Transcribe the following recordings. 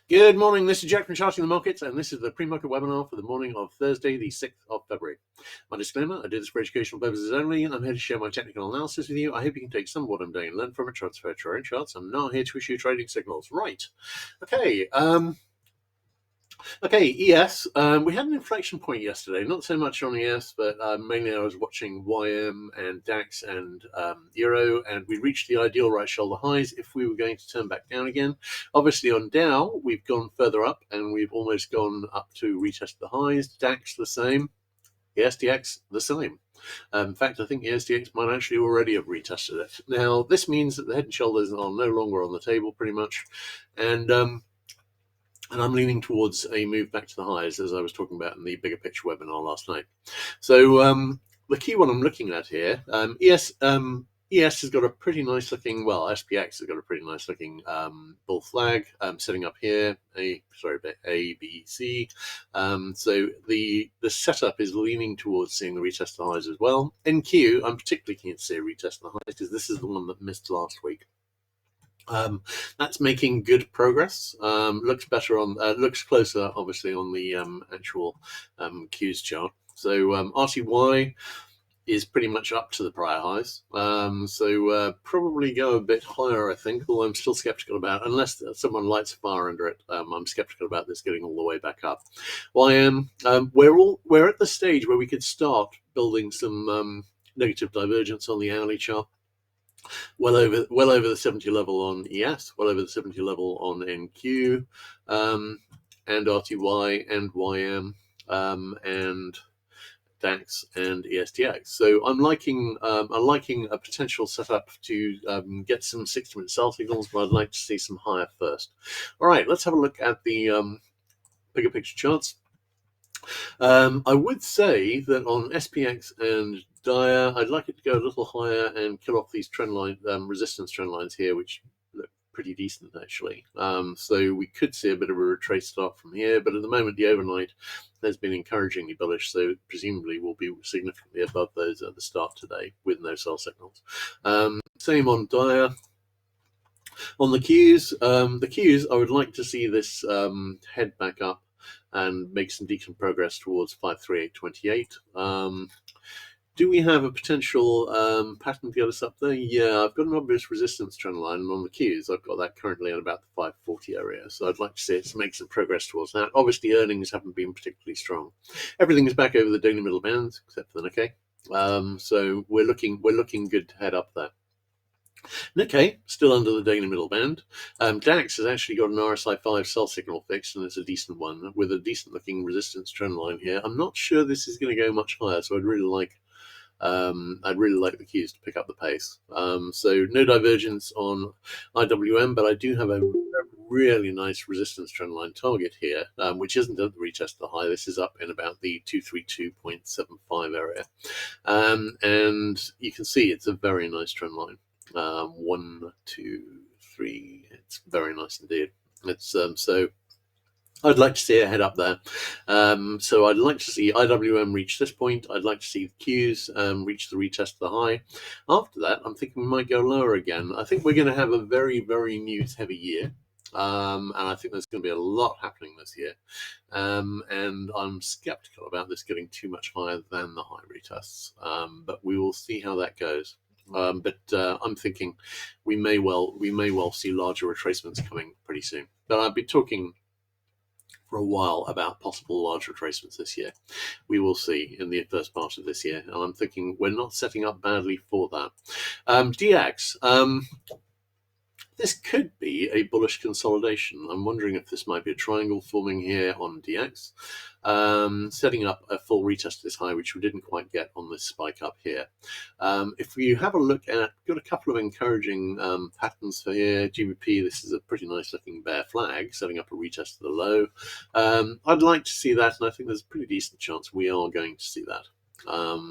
Good morning, this is Jack from Charting the Markets, and this is the pre-market webinar for the morning of Thursday, the 6th of February. My disclaimer, I do this for educational purposes only. I'm here to share my technical analysis with you. I hope you can take some of what I'm doing and learn from it, transfer to your own charts. I'm not here to issue trading signals. Right. Okay. ES. We had an inflection point yesterday, not so much on ES, but mainly I was watching YM and DAX and Euro, and we reached the ideal right shoulder highs if we were going to turn back down again. Obviously on Dow, we've gone further up, and we've almost gone up to retest the highs. DAX the same. The SDX the same. In fact, I think the SDX might actually already have retested it. Now, this means that the head and shoulders are no longer on the table, pretty much, and I'm leaning towards a move back to the highs, as I was talking about in the bigger picture webinar last night. So the key one I'm looking at here, ES has got a pretty nice looking, well, SPX has got a pretty nice looking bull flag setting up here, A, B, C. So the setup is leaning towards seeing the retest the highs as well. NQ, I'm particularly keen to see a retest the highs because this is the one that missed last week. That's making good progress. Looks better on, looks closer, obviously, on the actual Qs chart. So RTY is pretty much up to the prior highs. So probably go a bit higher, I think, although I'm still skeptical about, unless someone lights a fire under it, I'm skeptical about this getting all the way back up. YM, we're at the stage where we could start building some negative divergence on the hourly chart. Well over the 70 level on ES, well over the 70 level on NQ, and RTY and YM, and DAX and ESTX. So I'm liking a potential setup to get some 60-minute sell signals, but I'd like to see some higher first. All right, let's have a look at the bigger picture charts. I would say that on SPX and Dia, I'd like it to go a little higher and kill off these trend line resistance trend lines here, which look pretty decent actually. So we could see a bit of a retrace start from here, but at the moment the overnight has been encouragingly bullish, so presumably we'll be significantly above those at the start today with no sell signals. Same on Dia. On the Qs, I would like to see this head back up and make some decent progress towards 538.28. Do we have a potential pattern to get us up there? Yeah, I've got an obvious resistance trend line, and on the Qs, I've got that currently at about the 540 area. So I'd like to see it to make some progress towards that. Obviously, earnings haven't been particularly strong. Everything is back over the daily middle band, except for the Nikkei. So we're looking good to head up there. Nikkei, still under the daily middle band. DAX has actually got an RSI 5 sell signal fixed, and it's a decent one with a decent looking resistance trend line here. I'm not sure this is going to go much higher, so I'd really like the Qs to pick up the pace. So no divergence on IWM, but I do have a really nice resistance trend line target here, which isn't at the retest of the high. This is up in about the 232.75 area. And you can see it's a very nice trend line. 1, 2, 3. It's very nice indeed. It's so I'd like to see it head up there. So I'd like to see IWM reach this point. I'd like to see the Qs reach the retest of the high. After that, I'm thinking we might go lower again. I think we're going to have a very, very news-heavy year. And I think there's going to be a lot happening this year. And I'm skeptical about this getting too much higher than the high retests. But we will see how that goes. But I'm thinking we may well see larger retracements coming pretty soon. But I've been talking for a while about possible large retracements this year. We will see in the first part of this year, and I'm thinking we're not setting up badly for that. DX. This could be a bullish consolidation. I'm wondering if this might be a triangle forming here on DX, setting up a full retest of this high, which we didn't quite get on this spike up here. If you have a look at, got a couple of encouraging patterns for here. GBP, this is a pretty nice looking bear flag, setting up a retest of the low. I'd like to see that, and I think there's a pretty decent chance we are going to see that.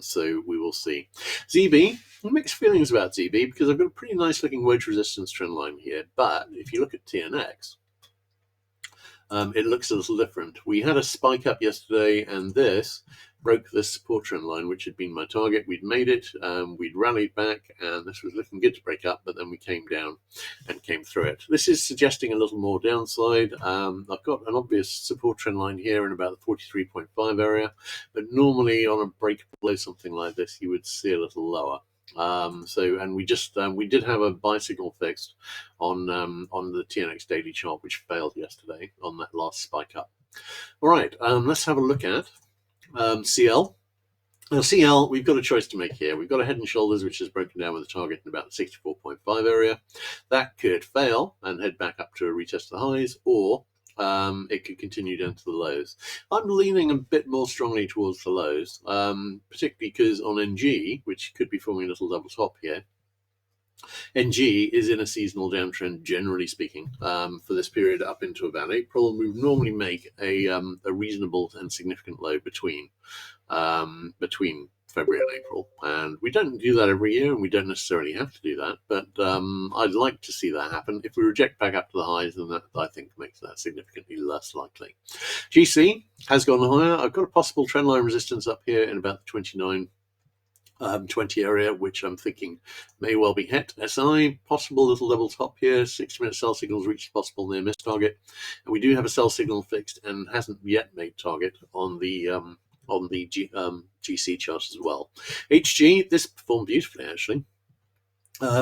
So we will see. ZB, mixed feelings about ZB because I've got a pretty nice looking wedge resistance trend line here, but if you look at TNX, it looks a little different. We had a spike up yesterday, and this broke this support trend line, which had been my target. We'd made it, we'd rallied back, and this was looking good to break up, but then we came down and came through it. This is suggesting a little more downside. I've got an obvious support trend line here in about the 43.5 area, but normally on a break below something like this, you would see a little lower. And we did have a buy signal fixed on the TNX daily chart, which failed yesterday on that last spike up. All right, let's have a look at CL. Now, CL, we've got a choice to make here. We've got a head and shoulders, which is broken down with a target in about the 64.5 area. That could fail and head back up to a retest of the highs, or it could continue down to the lows. I'm leaning a bit more strongly towards the lows, particularly because on NG, which could be forming a little double top here, NG is in a seasonal downtrend, generally speaking, for this period up into about April. We normally make a reasonable and significant low between February and April, and we don't do that every year, and we don't necessarily have to do that, but I'd like to see that happen. If we reject back up to the highs, then that, I think, makes that significantly less likely. GC has gone higher. I've got a possible trendline resistance up here in about the 29.20 area, which I'm thinking may well be hit. SI, possible little level top here. 60-minute sell signals reached possible near miss target, and we do have a sell signal fixed and hasn't yet made target on the GC chart as well. HG, this performed beautifully actually.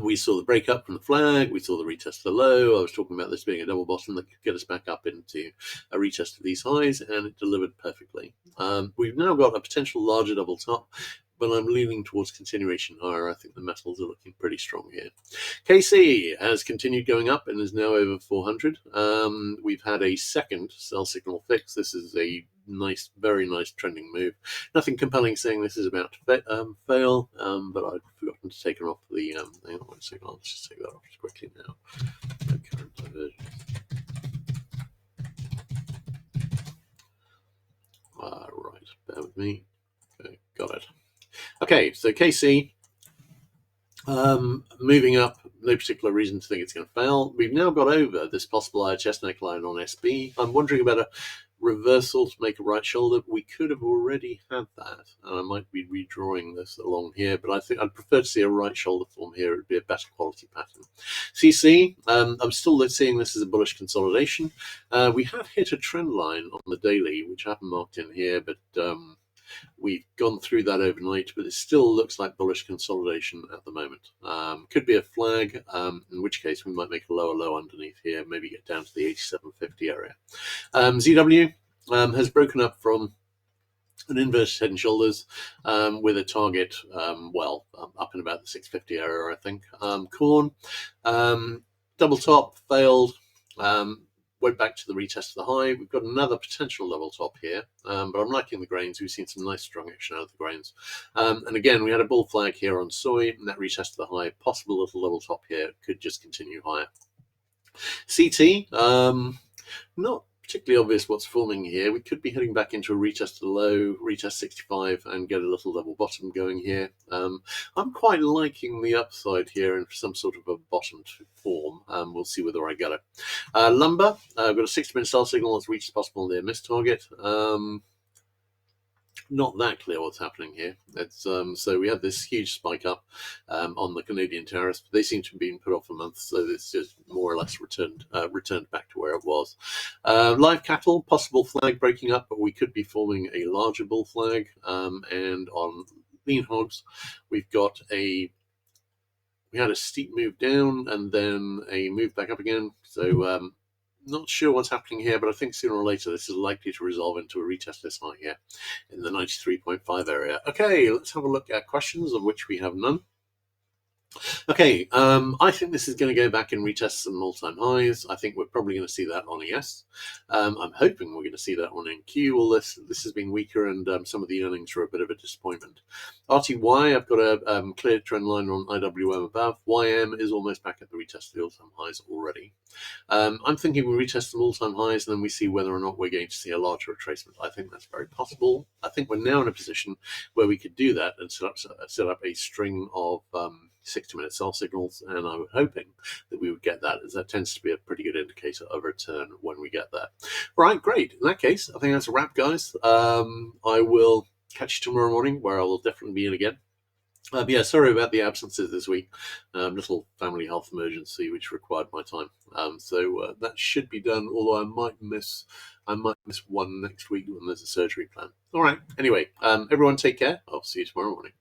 We saw the breakup from the flag, we saw the retest of the low. I was talking about this being a double bottom that could get us back up into a retest of these highs, and it delivered perfectly. We've now got a potential larger double top, but I'm leaning towards continuation higher. I think the metals are looking pretty strong here. KC has continued going up and is now over 400. We've had a second sell signal fix. This is a nice, very nice trending move. Nothing compelling saying this is about to fail, but I'd forgotten to take it off the. Hang on one second, I'll just take that off quickly now. Current divergence. Right, bear with me. Okay, got it. Okay, so KC moving up, no particular reason to think it's going to fail. We've now got over this possible IHS neckline on SB. I'm wondering about a reversal to make a right shoulder. We could have already had that, and I might be redrawing this along here, but I think I'd prefer to see a right shoulder form here. It would be a better quality pattern. CC, I'm still seeing this as a bullish consolidation. We have hit a trend line on the daily, which I haven't marked in here, but we've gone through that overnight, but it still looks like bullish consolidation at the moment. Could be a flag, in which case we might make a lower low underneath here, maybe get down to the 87.50 area. ZW has broken up from an inverted head and shoulders with a target, up in about the 650 area, I think. Corn, double top, failed. Went back to the retest of the high. We've got another potential level top here, but I'm liking the grains. We've seen some nice strong action out of the grains. And again, we had a bull flag here on soy, and that retest of the high. Possible little level top here. Could just continue higher. CT, not particularly obvious what's forming here. We could be heading back into a retest of the low, retest 65, and get a little double bottom going here. I'm quite liking the upside here in some sort of a bottomed form. We'll see whether I get it. Lumber, I've got a 60-minute sell signal that's reached possible near miss target. Not that clear what's happening here. It's so we had this huge spike up on the Canadian tariffs, but they seem to have been put off a month, so it's just more or less returned back to where it was. Live cattle, possible flag breaking up, but we could be forming a larger bull flag. And on lean hogs, we had a steep move down and then a move back up again. So not sure what's happening here, but I think sooner or later this is likely to resolve into a retest this high here in the 93.5 area. Okay, let's have a look at questions, of which we have none. Okay, I think this is going to go back and retest some all-time highs. I think we're probably going to see that on ES. I'm hoping we're going to see that on NQ. All this has been weaker, and some of the earnings are a bit of a disappointment. RTY, I've got a clear trend line on IWM above. YM is almost back at the retest of the all-time highs already. I'm thinking we retest some all-time highs, and then we see whether or not we're going to see a larger retracement. I think that's very possible. I think we're now in a position where we could do that and set up a string of 60-minute sell signals, and I'm hoping that we would get that, as that tends to be a pretty good indicator of a return when we get there. Right, great. In that case, I think that's a wrap, guys. I will catch you tomorrow morning, where I will definitely be in again. Yeah, sorry about the absences this week. Little family health emergency which required my time. So that should be done. Although I might miss one next week when there's a surgery plan. All right. Anyway, everyone take care. I'll see you tomorrow morning.